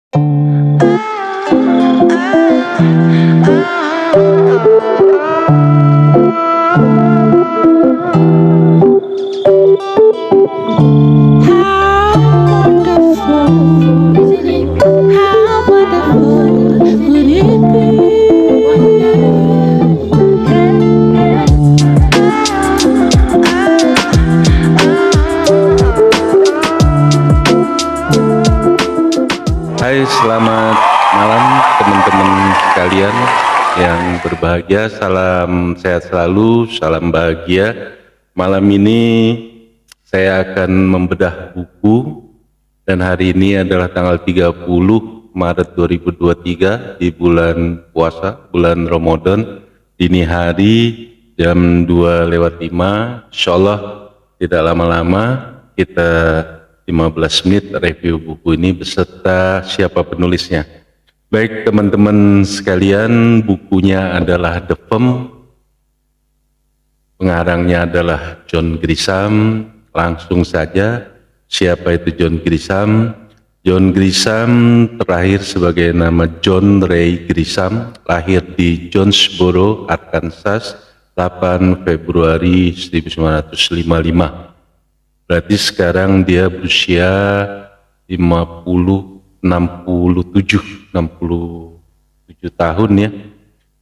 Hai, selamat malam teman-teman sekalian yang berbahagia. Salam sehat selalu, salam bahagia. Malam ini saya akan membedah buku dan hari ini adalah tanggal 30 Maret 2023 di bulan puasa, bulan Ramadan, dini hari jam 2:05. Insyaallah tidak lama-lama kita 15 menit review buku ini beserta siapa penulisnya. Baik teman-teman sekalian, bukunya adalah The Firm, pengarangnya adalah John Grisham. Langsung saja, siapa itu John Grisham? John Grisham terakhir sebagai nama John Ray Grisham, lahir di Jonesboro, Arkansas, 8 Februari 1955. Berarti sekarang dia berusia 67 tahun ya.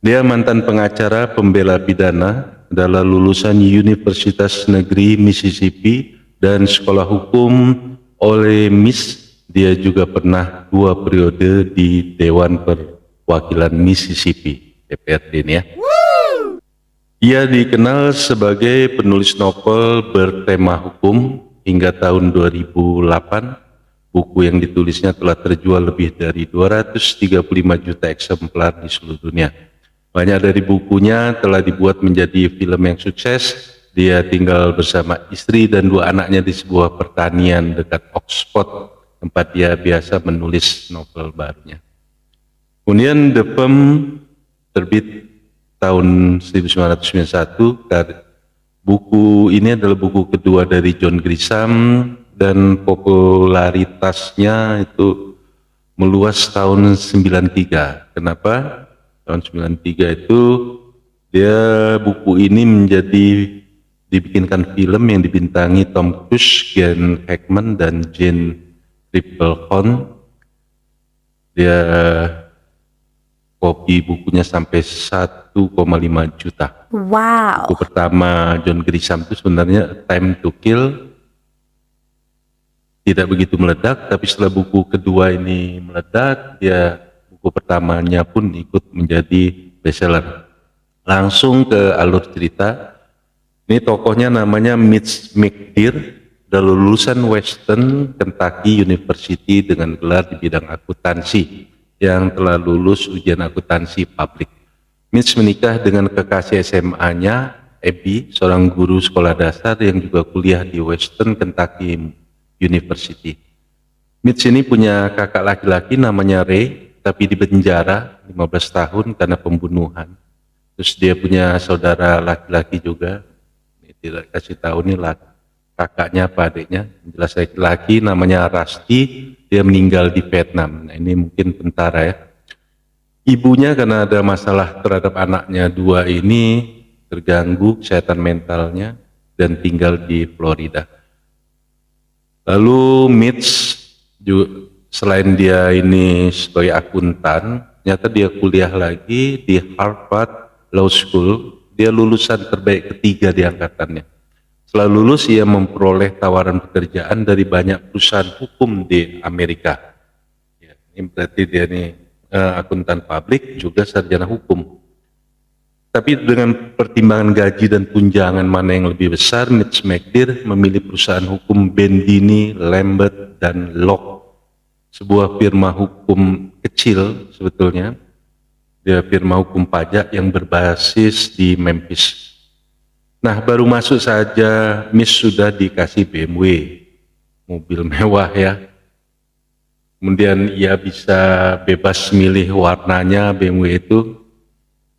Dia mantan pengacara pembela pidana, adalah lulusan Universitas Negeri Mississippi dan Sekolah Hukum Ole Miss. Dia juga pernah 2 periode di Dewan Perwakilan Mississippi, DPRD ini ya. Ia dikenal sebagai penulis novel bertema hukum hingga tahun 2008. Buku yang ditulisnya telah terjual lebih dari 235 juta eksemplar di seluruh dunia. Banyak dari bukunya telah dibuat menjadi film yang sukses. Dia tinggal bersama istri dan 2 anaknya di sebuah pertanian dekat Oxford, tempat dia biasa menulis novel barunya. Kemudian The Firm terbit tahun 1991. Buku ini adalah buku kedua dari John Grisham dan popularitasnya itu meluas tahun 93. Kenapa? Tahun 93 itu buku ini dibikinkan film yang dibintangi Tom Cruise, Gene Hackman dan Jane Tripplehorn. Dia kopi bukunya sampai 1,5 juta. Wow. Buku pertama John Grisham itu sebenarnya Time to Kill tidak begitu meledak, tapi setelah buku kedua ini meledak, buku pertamanya pun ikut menjadi bestseller. Langsung ke alur cerita. Ini tokohnya namanya Mitch McDear, lulusan Western Kentucky University dengan gelar di bidang akuntansi, yang telah lulus ujian akuntansi publik. Mitch menikah dengan kekasih SMA-nya, Abby, seorang guru sekolah dasar yang juga kuliah di Western Kentucky University. Mitch ini punya kakak laki-laki namanya Ray, tapi dipenjara 15 tahun karena pembunuhan. Terus dia punya saudara laki-laki juga, ini tidak kasih tahu nih kakaknya apa adiknya, jelas laki-laki namanya Rusty. Dia meninggal di Vietnam. Nah, ini mungkin tentara ya. Ibunya karena ada masalah terhadap anaknya 2 ini, terganggu kesehatan mentalnya dan tinggal di Florida. Lalu Mitch juga, selain dia ini sebagai akuntan, ternyata dia kuliah lagi di Harvard Law School. Dia lulusan terbaik ketiga di angkatannya. Setelah lulus, ia memperoleh tawaran pekerjaan dari banyak perusahaan hukum di Amerika. Ya, ini berarti dia ini akuntan publik juga sarjana hukum. Tapi dengan pertimbangan gaji dan tunjangan mana yang lebih besar, Mitch McDear memilih perusahaan hukum Bendini, Lambert, dan Locke, sebuah firma hukum kecil sebetulnya. Dia firma hukum pajak yang berbasis di Memphis. Nah, baru masuk saja Mitch sudah dikasih BMW, mobil mewah ya. Kemudian ia bisa bebas milih warnanya BMW itu.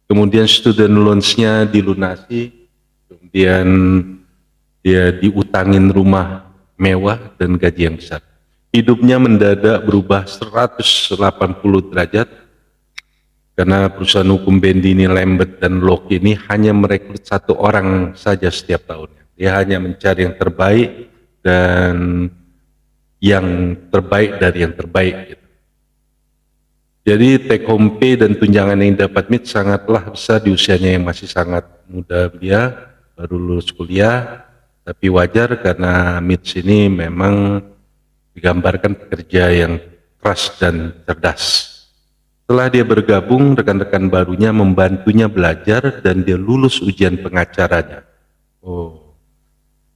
Kemudian student loans-nya dilunasi. Kemudian dia diutangin rumah mewah dan gaji yang besar. hidupnya mendadak berubah 180 derajat karena perusahaan hukum Bendini, Lambert, dan Locke ini hanya merekrut satu orang saja setiap tahunnya. Dia hanya mencari yang terbaik dan yang terbaik dari yang terbaik. Gitu. Jadi take home pay dan tunjangan yang dapat Mitch sangatlah besar di usianya yang masih sangat muda. Dia baru lulus kuliah, tapi wajar karena Mitch ini memang digambarkan pekerja yang keras dan cerdas. Setelah dia bergabung, rekan-rekan barunya membantunya belajar dan dia lulus ujian pengacaranya. Oh,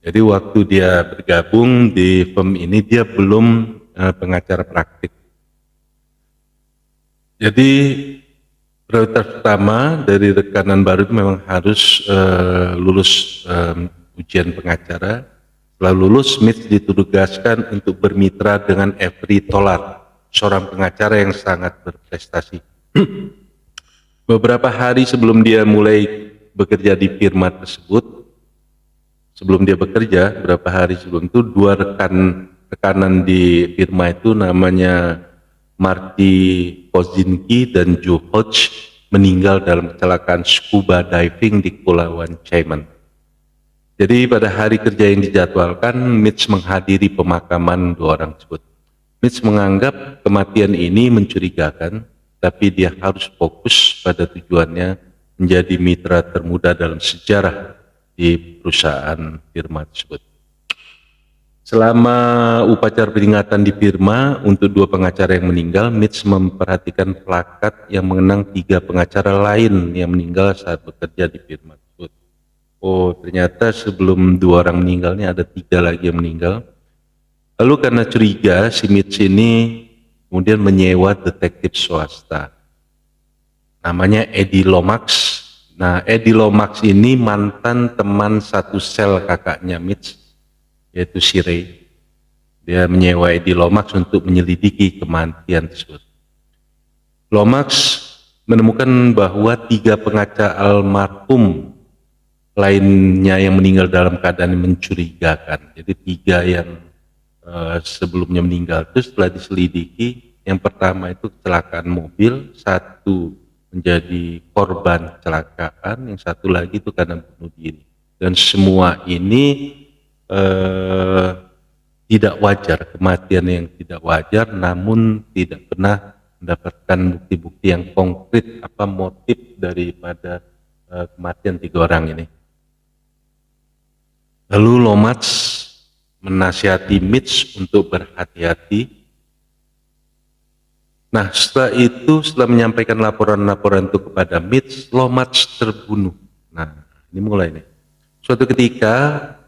jadi waktu dia bergabung di firm ini dia belum pengacara praktik. Jadi prioritas pertama dari rekanan baru itu memang harus lulus ujian pengacara. Setelah lulus, Mitch ditugaskan untuk bermitra dengan Avery Tolar, seorang pengacara yang sangat berprestasi. Beberapa hari sebelum dia mulai bekerja di firma tersebut, sebelum dia bekerja, beberapa hari sebelum itu, dua rekanan di firma itu namanya Marty Kozinski dan Joe Hodge meninggal dalam kecelakaan scuba diving di Kepulauan Cayman. Jadi pada hari kerja yang dijadwalkan, Mitch menghadiri pemakaman dua orang tersebut. Mitch menganggap kematian ini mencurigakan, tapi dia harus fokus pada tujuannya menjadi mitra termuda dalam sejarah di perusahaan firma tersebut. Selama upacara peringatan di firma untuk dua pengacara yang meninggal, Mitch memperhatikan plakat yang mengenang 3 pengacara lain yang meninggal saat bekerja di firma tersebut. Oh, ternyata sebelum 2 orang meninggal ini ada 3 lagi yang meninggal. Lalu karena curiga, si Mitch ini kemudian menyewa detektif swasta. Namanya Eddie Lomax. Nah, Eddie Lomax ini mantan teman satu sel kakaknya Mitch, yaitu si Ray. Dia menyewa Eddie Lomax untuk menyelidiki kematian tersebut. Lomax menemukan bahwa 3 pengacara almarhum lainnya yang meninggal dalam keadaan mencurigakan. Jadi 3 yang sebelumnya meninggal itu setelah diselidiki, yang pertama itu kecelakaan mobil, 1 menjadi korban kecelakaan, yang 1 lagi itu karena bunuh diri. Dan semua ini tidak wajar, kematian yang tidak wajar, namun tidak pernah mendapatkan bukti-bukti yang konkret apa motif daripada kematian 3 orang ini. Lalu Lomax menasihati Mitch untuk berhati-hati. Nah, setelah itu, setelah menyampaikan laporan-laporan itu kepada Mitch, Lomax terbunuh. Nah, ini mulai nih. Suatu ketika,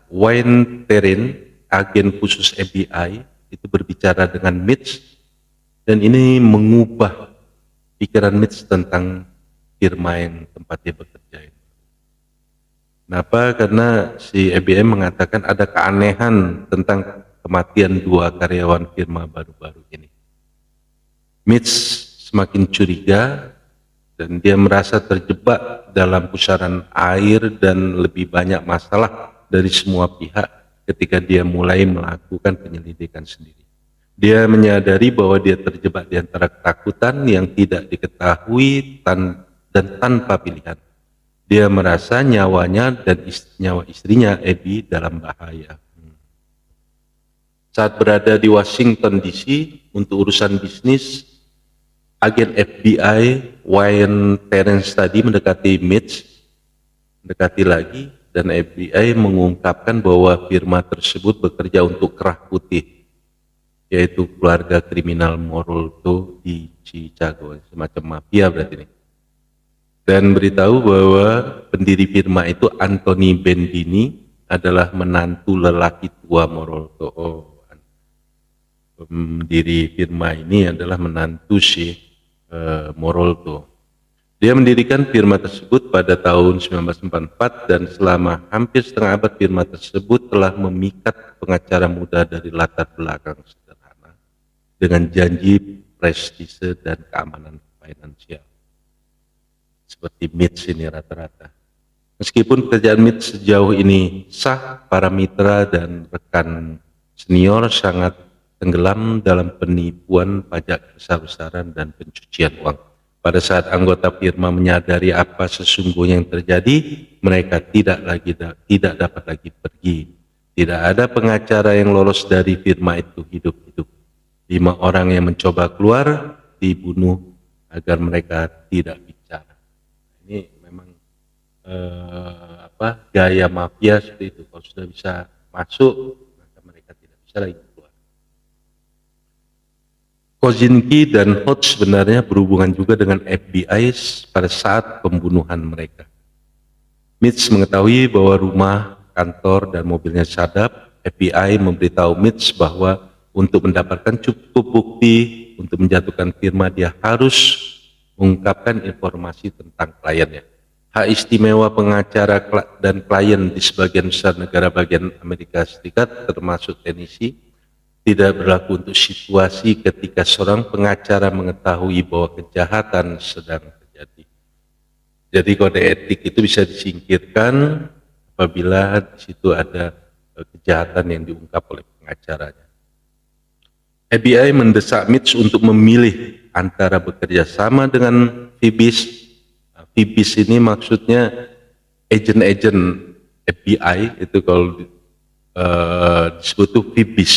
Wayne Terrin, agen khusus FBI, itu berbicara dengan Mitch, dan ini mengubah pikiran Mitch tentang firma yang tempat dia bekerja. Kenapa? Karena si FBI mengatakan ada keanehan tentang kematian 2 karyawan firma baru-baru ini. Mitch semakin curiga dan dia merasa terjebak dalam pusaran air dan lebih banyak masalah dari semua pihak ketika dia mulai melakukan penyelidikan sendiri. Dia menyadari bahwa dia terjebak di antara ketakutan yang tidak diketahui dan tanpa pilihan. Dia merasa nyawanya dan nyawa istrinya Abby dalam bahaya. Saat berada di Washington DC untuk urusan bisnis, agen FBI Wayne Terrence tadi mendekati Mitch, mendekati lagi, dan FBI mengungkapkan bahwa firma tersebut bekerja untuk Kerah Putih, yaitu keluarga kriminal Morolto di Chicago, semacam mafia berarti ini. Dan beritahu bahwa pendiri firma itu Anthony Bendini adalah menantu lelaki tua Morolto. Oh, pendiri firma ini adalah menantu si Morolto. Dia mendirikan firma tersebut pada tahun 1944 dan selama hampir setengah abad firma tersebut telah memikat pengacara muda dari latar belakang sederhana dengan janji prestise dan keamanan finansial. Seperti Mitch ini rata-rata. Meskipun pekerjaan Mitch sejauh ini sah, para mitra dan rekan senior sangat tenggelam dalam penipuan pajak besar-besaran dan pencucian uang. Pada saat anggota firma menyadari apa sesungguhnya yang terjadi, mereka tidak dapat lagi pergi. Tidak ada pengacara yang lolos dari firma itu hidup-hidup. 5 orang yang mencoba keluar dibunuh agar mereka tidak bicara. Ini memang gaya mafia seperti itu. Kalau sudah bisa masuk, maka mereka tidak bisa lagi keluar. Kozinski dan Hodge sebenarnya berhubungan juga dengan FBI pada saat pembunuhan mereka. Mitch mengetahui bahwa rumah, kantor, dan mobilnya sadap. FBI memberitahu Mitch bahwa untuk mendapatkan cukup bukti untuk menjatuhkan firma, dia harus mengungkapkan informasi tentang kliennya. Hak istimewa pengacara dan klien di sebagian besar negara bagian Amerika Serikat, termasuk Tennessee, tidak berlaku untuk situasi ketika seorang pengacara mengetahui bahwa kejahatan sedang terjadi. Jadi kode etik itu bisa disingkirkan apabila di situ ada kejahatan yang diungkap oleh pengacaranya. FBI mendesak Mitch untuk memilih antara bekerja sama dengan Phoebis. Phoebis ini maksudnya agen-agen FBI, itu kalau disebut itu Phoebis,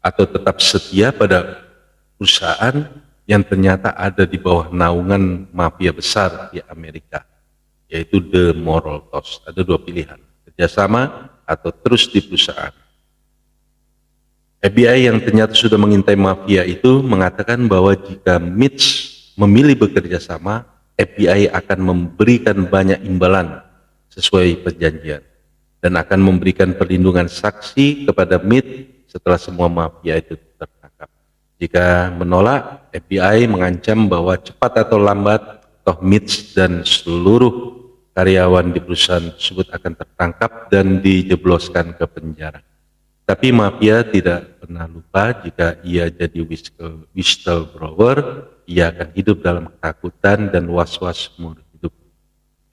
atau tetap setia pada perusahaan yang ternyata ada di bawah naungan mafia besar di Amerika, yaitu The Moral Toast. Ada 2 pilihan, kerjasama atau terus di perusahaan. FBI yang ternyata sudah mengintai mafia itu mengatakan bahwa jika Mitch memilih bekerja sama, FBI akan memberikan banyak imbalan sesuai perjanjian dan akan memberikan perlindungan saksi kepada Mitch setelah semua mafia itu tertangkap. Jika menolak, FBI mengancam bahwa cepat atau lambat toh Mitch dan seluruh karyawan di perusahaan tersebut akan tertangkap dan dijebloskan ke penjara. Tapi mafia tidak pernah lupa jika ia jadi whistleblower, ia akan hidup dalam ketakutan dan was-was seumur hidup.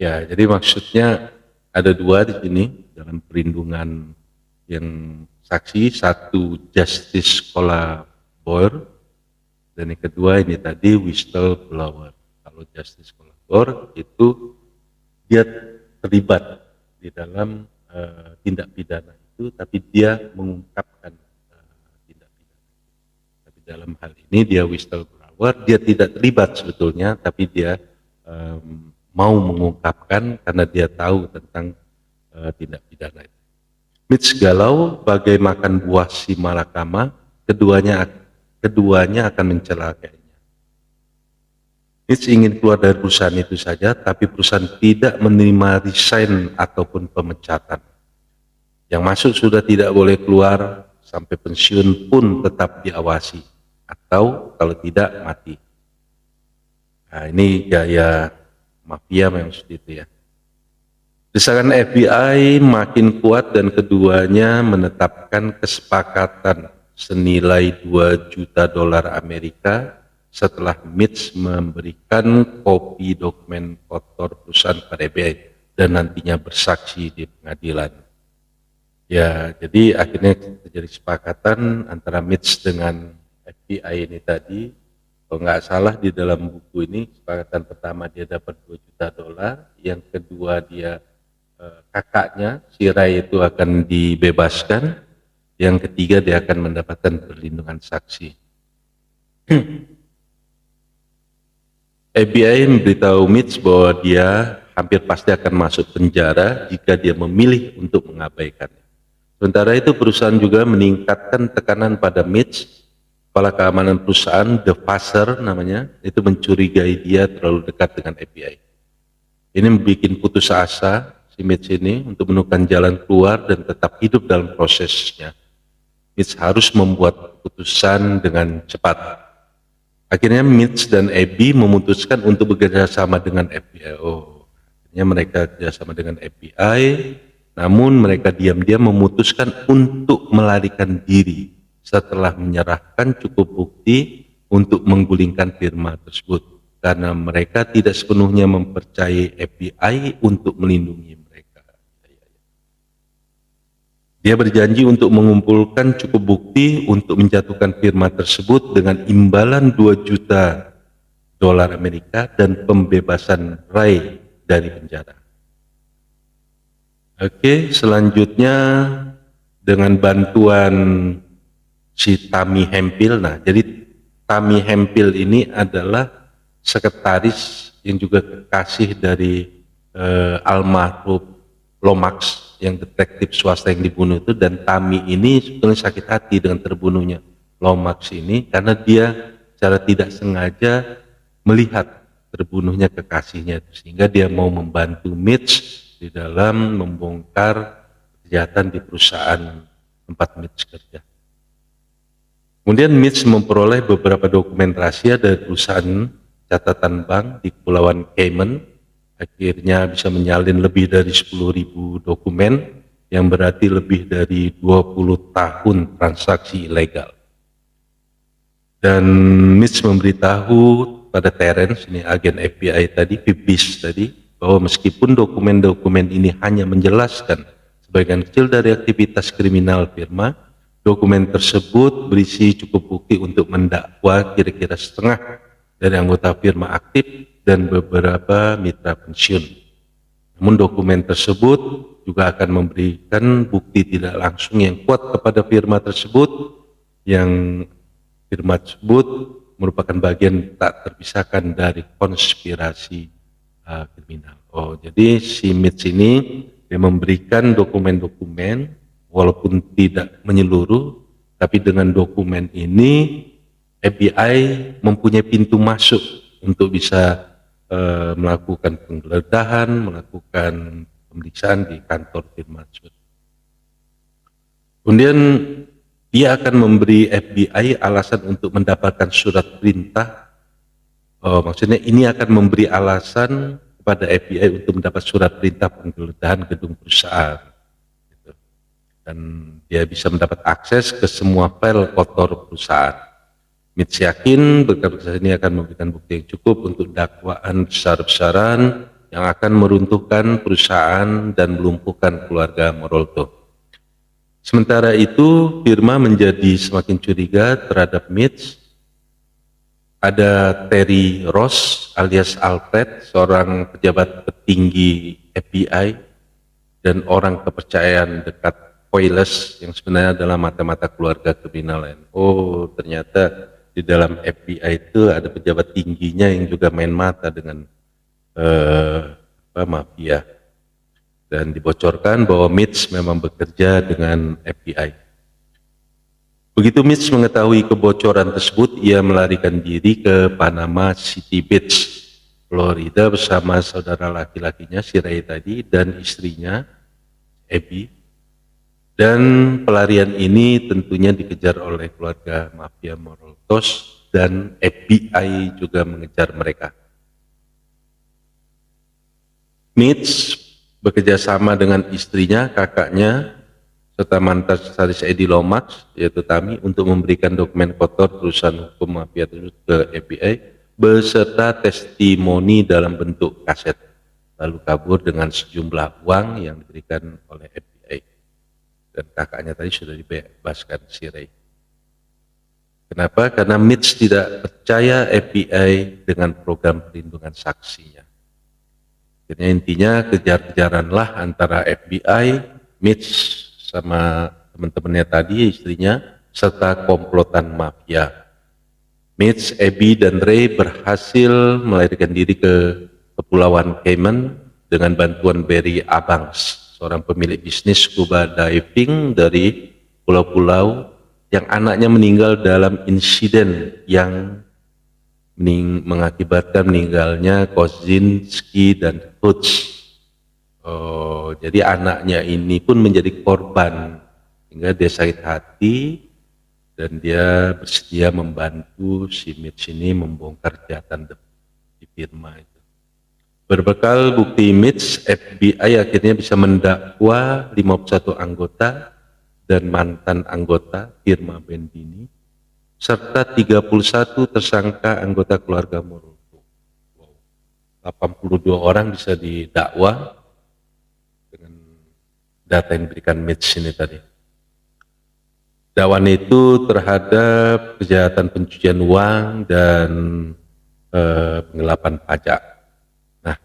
Ya, jadi maksudnya ada 2 di sini dalam perlindungan yang saksi, satu justice collaborator dan yang kedua ini tadi whistleblower. Kalau justice collaborator itu dia terlibat di dalam tindak pidana itu, tapi dia mengungkapkan tindak pidana. Tapi dalam hal ini dia whistleblower, dia tidak terlibat sebetulnya, tapi dia mau mengungkapkan karena dia tahu tentang tindak pidana itu. Mitch galau bagai makan buah si malakama, keduanya akan mencelakainya. Mitch ingin keluar dari perusahaan itu saja, tapi perusahaan tidak menerima resign ataupun pemecatan. Yang masuk sudah tidak boleh keluar, sampai pensiun pun tetap diawasi, atau kalau tidak mati. Nah, ini gaya mafia memang seperti itu ya. Desakan FBI makin kuat dan keduanya menetapkan kesepakatan senilai 2 juta dolar Amerika setelah Mitch memberikan kopi dokumen kotor perusahaan pada FBI dan nantinya bersaksi di pengadilan. Ya, jadi akhirnya terjadi kesepakatan antara Mitch dengan FBI ini tadi. Kalau nggak salah di dalam buku ini, kesepakatan pertama dia dapat 2 juta dolar, yang kedua dia kakaknya, si Ray itu akan dibebaskan, yang ketiga dia akan mendapatkan perlindungan saksi. FBI memberitahu Mitch bahwa dia hampir pasti akan masuk penjara jika dia memilih untuk mengabaikannya. Sementara itu perusahaan juga meningkatkan tekanan pada Mitch. Kepala keamanan perusahaan, The Passer namanya, itu mencurigai dia terlalu dekat dengan FBI. Ini membuat putus asa si Mitch ini untuk menemukan jalan keluar dan tetap hidup dalam prosesnya. Mitch harus membuat keputusan dengan cepat. Akhirnya Mitch dan Abby memutuskan untuk bekerja sama dengan FBI. Akhirnya mereka bekerjasama dengan FBI. Namun mereka diam-diam memutuskan untuk melarikan diri setelah menyerahkan cukup bukti untuk menggulingkan firma tersebut, karena mereka tidak sepenuhnya mempercayai FBI untuk melindungi mereka. Dia berjanji untuk mengumpulkan cukup bukti untuk menjatuhkan firma tersebut dengan imbalan 2 juta dolar Amerika dan pembebasan Ray dari penjara. Oke, selanjutnya dengan bantuan si Tammy Hemphill. Nah, jadi Tammy Hemphill ini adalah sekretaris yang juga kekasih dari almarhum Lomax, yang detektif swasta yang dibunuh itu. Dan Tammy ini sebetulnya sakit hati dengan terbunuhnya Lomax ini karena dia secara tidak sengaja melihat terbunuhnya kekasihnya, sehingga dia mau membantu Mitch di dalam membongkar kejahatan di perusahaan tempat Mitch kerja. Kemudian Mitch memperoleh beberapa dokumen rahasia dari perusahaan catatan bank di Kepulauan Cayman. Akhirnya bisa menyalin lebih dari 10.000 dokumen yang berarti lebih dari 20 tahun transaksi ilegal. Dan Mitch memberitahu pada Terence, ini agen FBI tadi, Pibis tadi, bahwa meskipun dokumen-dokumen ini hanya menjelaskan sebagian kecil dari aktivitas kriminal firma, dokumen tersebut berisi cukup bukti untuk mendakwa kira-kira setengah dari anggota firma aktif dan beberapa mitra pensiun. Namun dokumen tersebut juga akan memberikan bukti tidak langsung yang kuat kepada firma tersebut, yang firma tersebut merupakan bagian tak terpisahkan dari konspirasi kriminal. Oh, jadi si Mitch ini dia memberikan dokumen-dokumen walaupun tidak menyeluruh, tapi dengan dokumen ini FBI mempunyai pintu masuk untuk bisa melakukan penggeledahan, melakukan pemeriksaan di kantor firma tersebut. Kemudian dia akan memberi FBI alasan untuk mendapatkan surat perintah. Maksudnya ini akan memberi alasan kepada FBI untuk mendapat surat perintah penggeledahan gedung perusahaan. Dan dia bisa mendapat akses ke semua file kotor perusahaan. Mitch yakin berkas ini akan memberikan bukti yang cukup untuk dakwaan besar-besaran yang akan meruntuhkan perusahaan dan melumpuhkan keluarga Morolto. Sementara itu, firma menjadi semakin curiga terhadap Mitch. Ada Terry Ross alias Alfred, seorang pejabat petinggi FBI dan orang kepercayaan dekat Coiles yang sebenarnya adalah mata-mata keluarga kriminal lain. Oh, ternyata di dalam FBI itu ada pejabat tingginya yang juga main mata dengan mafia. Dan dibocorkan bahwa Mitch memang bekerja dengan FBI. Begitu Mitch mengetahui kebocoran tersebut, ia melarikan diri ke Panama City Beach, Florida bersama saudara laki-lakinya si Ray tadi dan istrinya Abby. Dan pelarian ini tentunya dikejar oleh keluarga mafia Moroltos dan FBI juga mengejar mereka. Mitch bekerjasama dengan istrinya, kakaknya, serta mantan sekretaris Eddie Lomax, yaitu Tammy, untuk memberikan dokumen kotor perusahaan hukum mafia tersebut ke FBI beserta testimoni dalam bentuk kaset, lalu kabur dengan sejumlah uang yang diberikan oleh FBI. Dan kakaknya tadi sudah dibebaskan si Ray. Kenapa? Karena Mitch tidak percaya FBI dengan program perlindungan saksinya. Akhirnya intinya kejar-kejaranlah antara FBI, Mitch sama teman-temannya tadi, istrinya, serta komplotan mafia. Mitch, Abby, dan Ray berhasil melarikan diri ke Kepulauan Cayman dengan bantuan Barry Abangs, seorang pemilik bisnis scuba diving dari pulau-pulau yang anaknya meninggal dalam insiden yang mengakibatkan meninggalnya Kozinski dan Hutch. Oh, jadi anaknya ini pun menjadi korban, hingga dia sakit hati dan dia bersedia membantu si Mitch ini membongkar kejahatan di firma itu. Berbekal bukti Mitch, FBI akhirnya bisa mendakwa 51 anggota dan mantan anggota firma Bendini, serta 31 tersangka anggota keluarga Morolto. 82 orang bisa didakwa dengan data yang diberikan Mitch ini tadi. dakwaan itu terhadap kejahatan pencucian uang dan penggelapan pajak. Nah,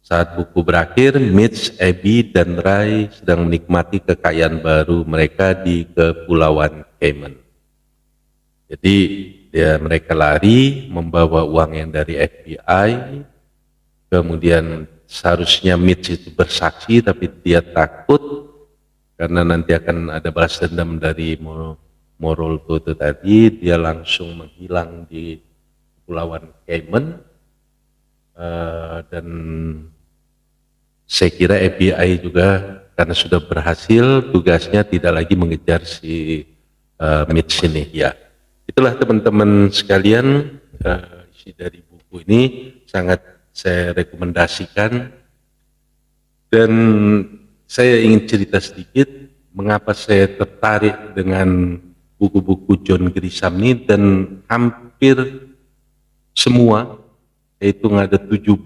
saat buku berakhir, Mitch, Abby, dan Ray sedang menikmati kekayaan baru mereka di Kepulauan Cayman. Jadi mereka lari membawa uang yang dari FBI, kemudian seharusnya Mitch itu bersaksi tapi dia takut karena nanti akan ada balas dendam dari Morolto itu tadi. Dia langsung menghilang di Kepulauan Cayman, dan saya kira FBI juga karena sudah berhasil tugasnya tidak lagi mengejar si Mitch ini. Ya, itulah teman-teman sekalian, isi dari buku ini sangat saya rekomendasikan. Dan saya ingin cerita sedikit mengapa saya tertarik dengan buku-buku John Grisham ini, dan hampir semua, yaitu ada 17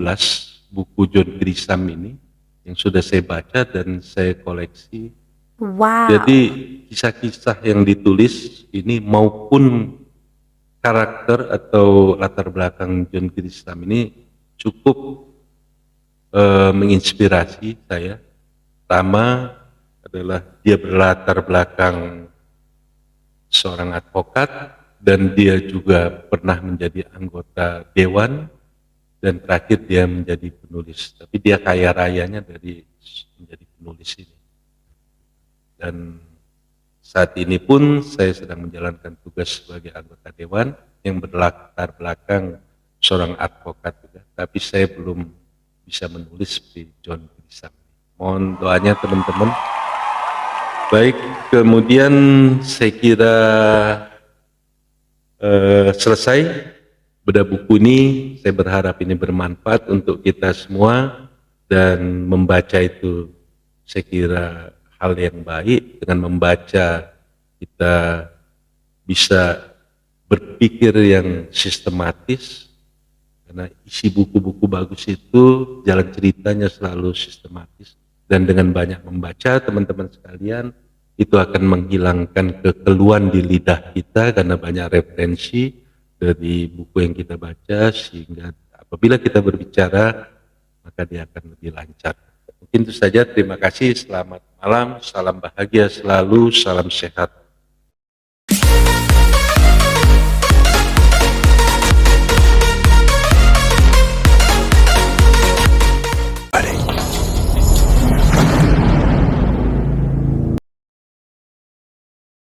buku John Grisham ini yang sudah saya baca dan saya koleksi. Wow. Jadi kisah-kisah yang ditulis ini maupun karakter atau latar belakang John Grisham ini cukup menginspirasi saya. Pertama adalah dia berlatar belakang seorang advokat dan dia juga pernah menjadi anggota dewan, dan terakhir dia menjadi penulis. Tapi dia kaya rayanya dari menjadi penulis ini. Dan saat ini pun saya sedang menjalankan tugas sebagai anggota dewan yang berlatar belakang seorang advokat juga. Tapi saya belum bisa menulis seperti John Grisham. Mohon doanya teman-teman. Baik, kemudian saya kira selesai bedah buku ini. Saya berharap ini bermanfaat untuk kita semua, dan membaca itu saya kira hal yang baik. Dengan membaca kita bisa berpikir yang sistematis, karena isi buku-buku bagus itu jalan ceritanya selalu sistematis. Dan dengan banyak membaca teman-teman sekalian, itu akan menghilangkan kekeluhan di lidah kita karena banyak referensi dari buku yang kita baca, sehingga apabila kita berbicara maka dia akan lebih lancar. Mungkin itu saja, terima kasih, selamat malam, salam bahagia selalu, salam sehat.